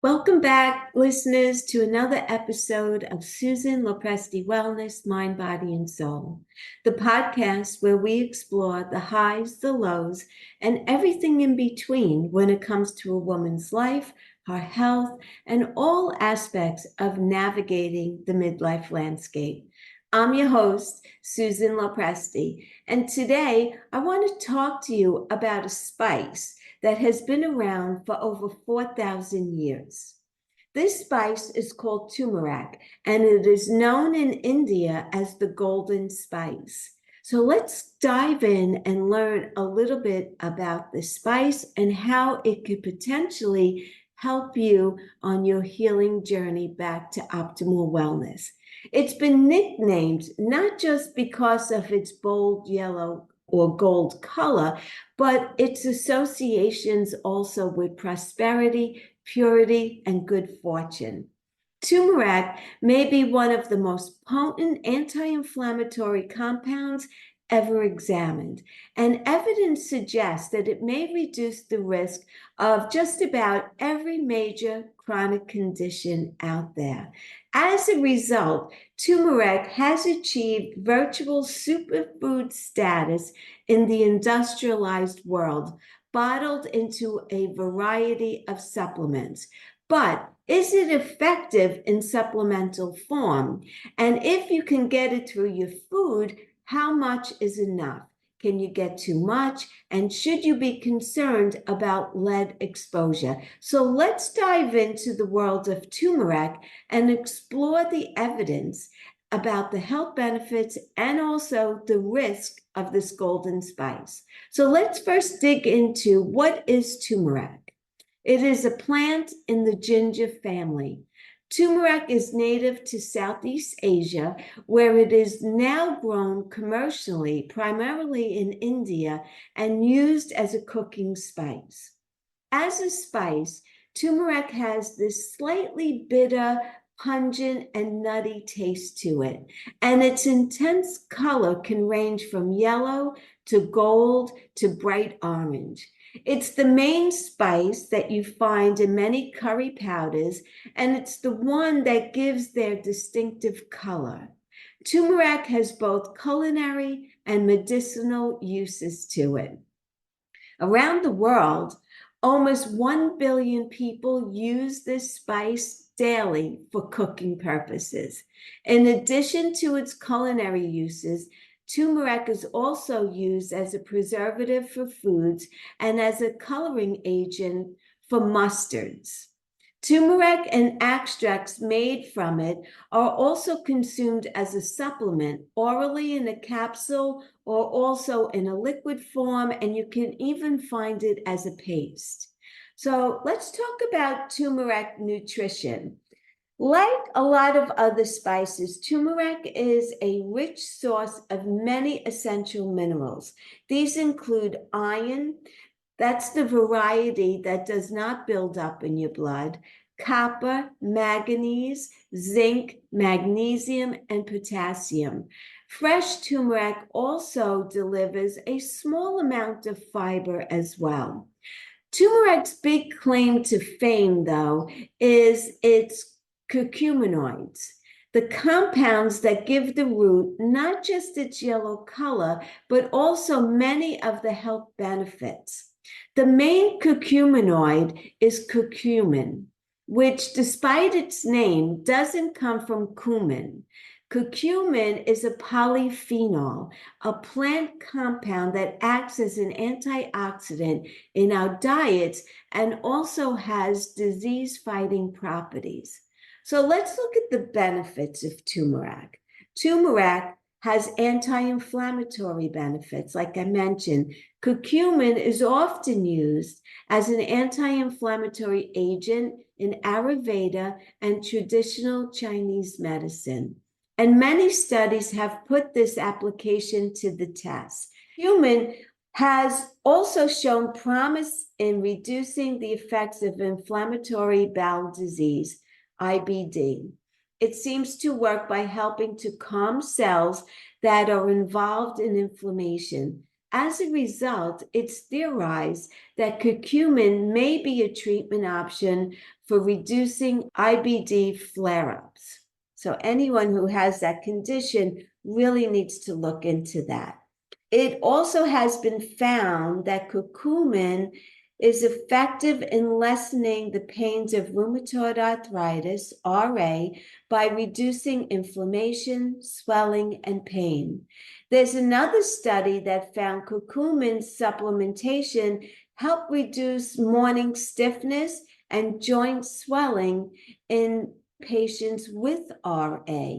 Welcome back, listeners, to another episode of Susan Lopresti Wellness, Mind, Body, and Soul, the podcast where we explore the highs, the lows, and everything in between when it comes to a woman's life, her health, and all aspects of navigating the midlife landscape. I'm your host, Susan Lopresti, and today I want to talk to you about a spice that has been around for over 4,000 years. This spice is called turmeric, and it is known in India as the golden spice. So let's dive in and learn a little bit about the spice and how it could potentially help you on your healing journey back to optimal wellness. It's been nicknamed not just because of its bold yellow or gold color, but its associations also with prosperity, purity, and good fortune. Turmeric may be one of the most potent anti-inflammatory compounds ever examined, and evidence suggests that it may reduce the risk of just about every major chronic condition out there. As a result, turmeric has achieved virtual superfood status in the industrialized world, bottled into a variety of supplements. But is it effective in supplemental form? And if you can get it through your food, how much is enough? Can you get too much? And should you be concerned about lead exposure? So let's dive into the world of turmeric and explore the evidence about the health benefits and also the risk of this golden spice. So let's first dig into what is turmeric. It is a plant in the ginger family. Turmeric is native to Southeast Asia, where it is now grown commercially, primarily in India, and used as a cooking spice. As a spice, turmeric has this slightly bitter, pungent, and nutty taste to it, and its intense color can range from yellow to gold to bright orange. It's the main spice that you find in many curry powders, and it's the one that gives their distinctive color. Turmeric has both culinary and medicinal uses to it. Around the world, almost 1 billion people use this spice daily for cooking purposes. In addition to its culinary uses, turmeric is also used as a preservative for foods and as a coloring agent for mustards. Turmeric and extracts made from it are also consumed as a supplement, orally in a capsule or also in a liquid form, and you can even find it as a paste. So let's talk about turmeric nutrition. Like a lot of other spices, turmeric is a rich source of many essential minerals. These include iron, that's the variety that does not build up in your blood, copper, manganese, zinc, magnesium, and potassium. Fresh turmeric also delivers a small amount of fiber as well. Turmeric's big claim to fame, though, is its curcuminoids, the compounds that give the root not just its yellow color, but also many of the health benefits. The main curcuminoid is curcumin, which, despite its name, doesn't come from cumin. Curcumin is a polyphenol, a plant compound that acts as an antioxidant in our diets and also has disease-fighting properties. So let's look at the benefits of turmeric. Turmeric has anti-inflammatory benefits, like I mentioned. Curcumin is often used as an anti-inflammatory agent in Ayurveda and traditional Chinese medicine. And many studies have put this application to the test. Curcumin has also shown promise in reducing the effects of inflammatory bowel disease, IBD. It seems to work by helping to calm cells that are involved in inflammation. As a result, it's theorized that curcumin may be a treatment option for reducing IBD flare-ups. So anyone who has that condition really needs to look into that. It also has been found that curcumin is effective in lessening the pains of rheumatoid arthritis, RA, by reducing inflammation, swelling, and pain. There's another study that found curcumin supplementation helped reduce morning stiffness and joint swelling in patients with RA.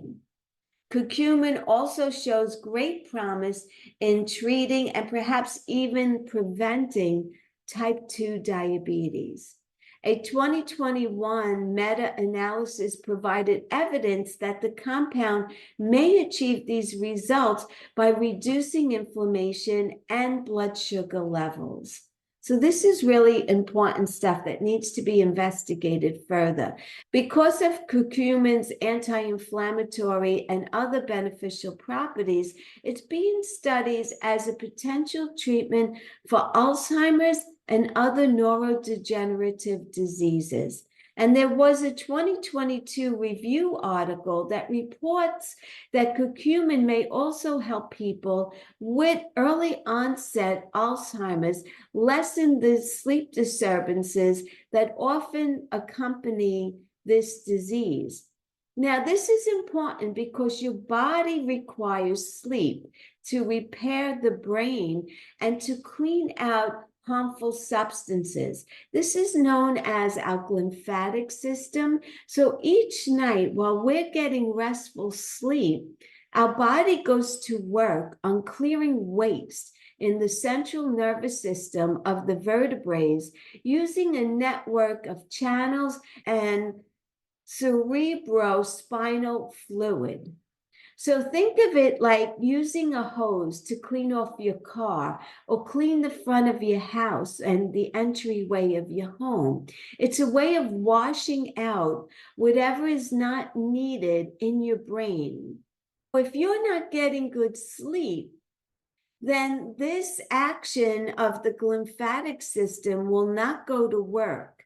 Curcumin also shows great promise in treating and perhaps even preventing type 2 diabetes. A 2021 meta-analysis provided evidence that the compound may achieve these results by reducing inflammation and blood sugar levels. So this is really important stuff that needs to be investigated further. Because of curcumin's anti-inflammatory and other beneficial properties, it's being studied as a potential treatment for Alzheimer's and other neurodegenerative diseases. And there was a 2022 review article that reports that curcumin may also help people with early onset Alzheimer's lessen the sleep disturbances that often accompany this disease. Now, this is important because your body requires sleep to repair the brain and to clean out harmful substances. This is known as our lymphatic system. So each night while we're getting restful sleep, our body goes to work on clearing waste in the central nervous system of the vertebrae using a network of channels and cerebrospinal fluid. So think of it like using a hose to clean off your car or clean the front of your house and the entryway of your home. It's a way of washing out whatever is not needed in your brain. If you're not getting good sleep, then this action of the lymphatic system will not go to work.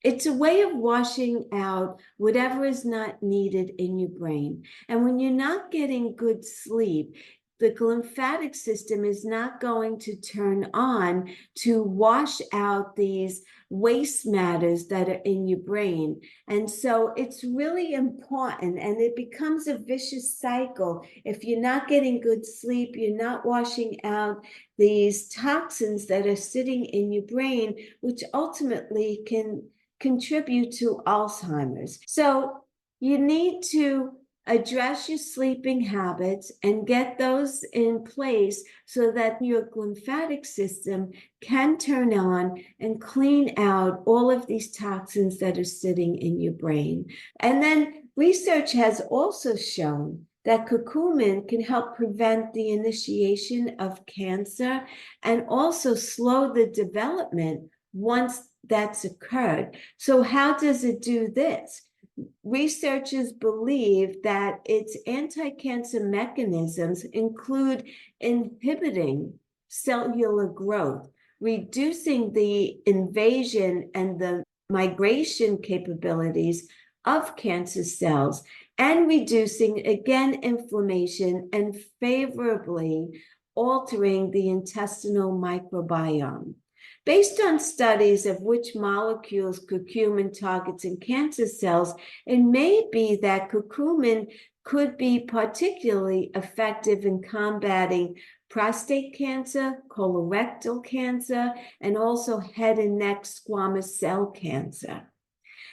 It's a way of washing out whatever is not needed in your brain. And when you're not getting good sleep, the lymphatic system is not going to turn on to wash out these waste matters that are in your brain. And so it's really important, and it becomes a vicious cycle. If you're not getting good sleep, you're not washing out these toxins that are sitting in your brain, which ultimately can contribute to Alzheimer's. So you need to address your sleeping habits and get those in place so that your lymphatic system can turn on and clean out all of these toxins that are sitting in your brain. And then research has also shown that curcumin can help prevent the initiation of cancer and also slow the development once that's occurred. So how does it do this? Researchers believe that its anti-cancer mechanisms include inhibiting cellular growth, reducing the invasion and the migration capabilities of cancer cells, and reducing, again, inflammation and favorably altering the intestinal microbiome. Based on studies of which molecules curcumin targets in cancer cells, it may be that curcumin could be particularly effective in combating prostate cancer, colorectal cancer, and also head and neck squamous cell cancer.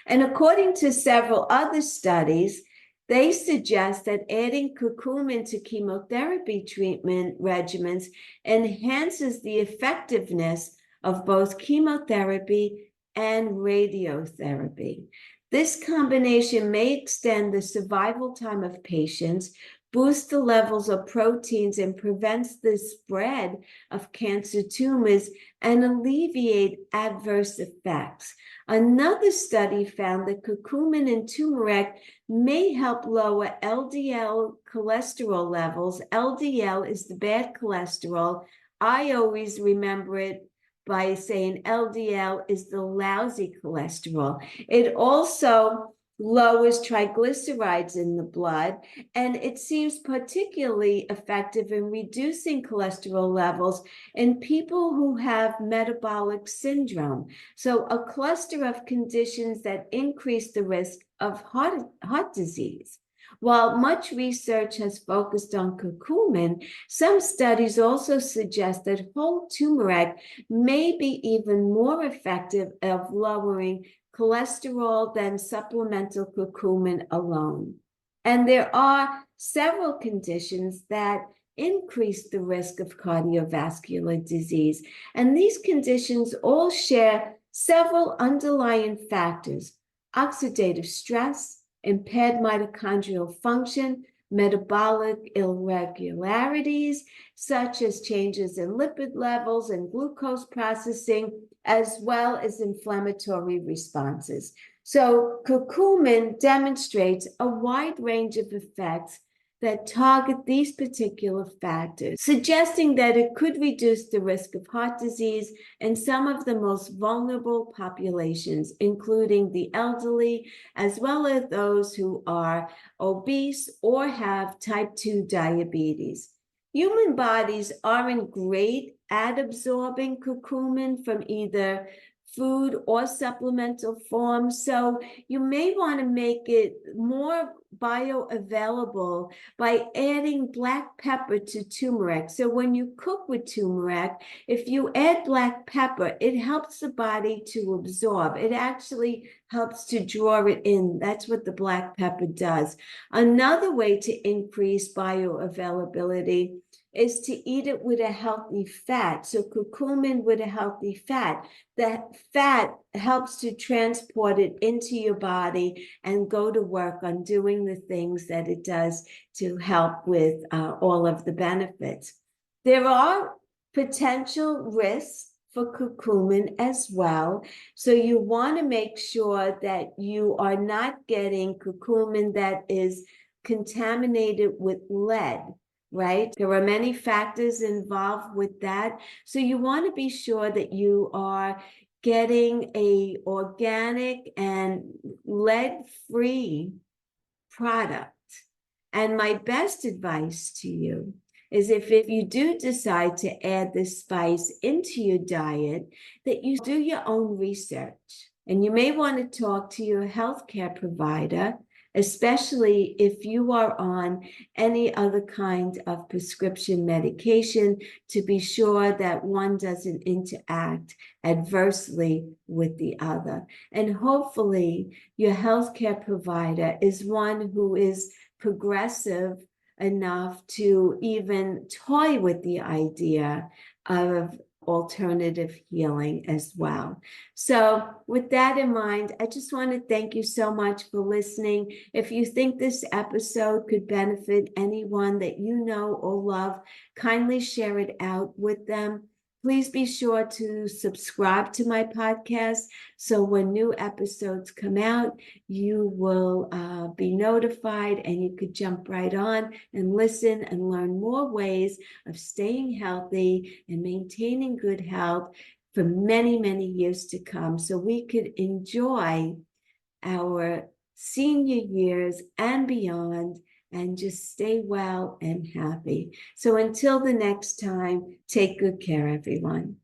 And according to several other studies, they suggest that adding curcumin to chemotherapy treatment regimens enhances the effectiveness of both chemotherapy and radiotherapy. This combination may extend the survival time of patients, boost the levels of proteins, and prevents the spread of cancer tumors and alleviate adverse effects. Another study found that curcumin and turmeric may help lower LDL cholesterol levels. LDL is the bad cholesterol, I always remember it by saying LDL is the lousy cholesterol. It also lowers triglycerides in the blood, and it seems particularly effective in reducing cholesterol levels in people who have metabolic syndrome. So a cluster of conditions that increase the risk of heart disease. While much research has focused on curcumin, some studies also suggest that whole turmeric may be even more effective of lowering cholesterol than supplemental curcumin alone. And there are several conditions that increase the risk of cardiovascular disease. And these conditions all share several underlying factors: oxidative stress, impaired mitochondrial function, metabolic irregularities, such as changes in lipid levels and glucose processing, as well as inflammatory responses. So curcumin demonstrates a wide range of effects that target these particular factors, suggesting that it could reduce the risk of heart disease in some of the most vulnerable populations, including the elderly, as well as those who are obese or have type 2 diabetes. Human bodies aren't great at absorbing curcumin from either food or supplemental form, so you may want to make it more bioavailable by adding black pepper to turmeric. So when you cook with turmeric, if you add black pepper, it helps the body to absorb. It actually helps to draw it in. That's what the black pepper does. Another way to increase bioavailability is to eat it with a healthy fat. So curcumin with a healthy fat. That fat helps to transport it into your body and go to work on doing the things that it does to help with all of the benefits. There are potential risks for curcumin as well. So you want to make sure that you are not getting curcumin that is contaminated with lead, right? There are many factors involved with that. So you want to be sure that you are getting a organic and lead-free product. And my best advice to you is if you do decide to add this spice into your diet, that you do your own research. And you may want to talk to your healthcare provider, especially if you are on any other kind of prescription medication, to be sure that one doesn't interact adversely with the other. And hopefully your healthcare provider is one who is progressive enough to even toy with the idea of alternative healing as well. So with that in mind, I just want to thank you so much for listening. If you think this episode could benefit anyone that you know or love, kindly share it out with them. Please be sure to subscribe to my podcast so when new episodes come out, you will be notified and you could jump right on and listen and learn more ways of staying healthy and maintaining good health for many, many years to come, so we could enjoy our senior years and beyond and just stay well and happy. So until the next time, take good care, everyone.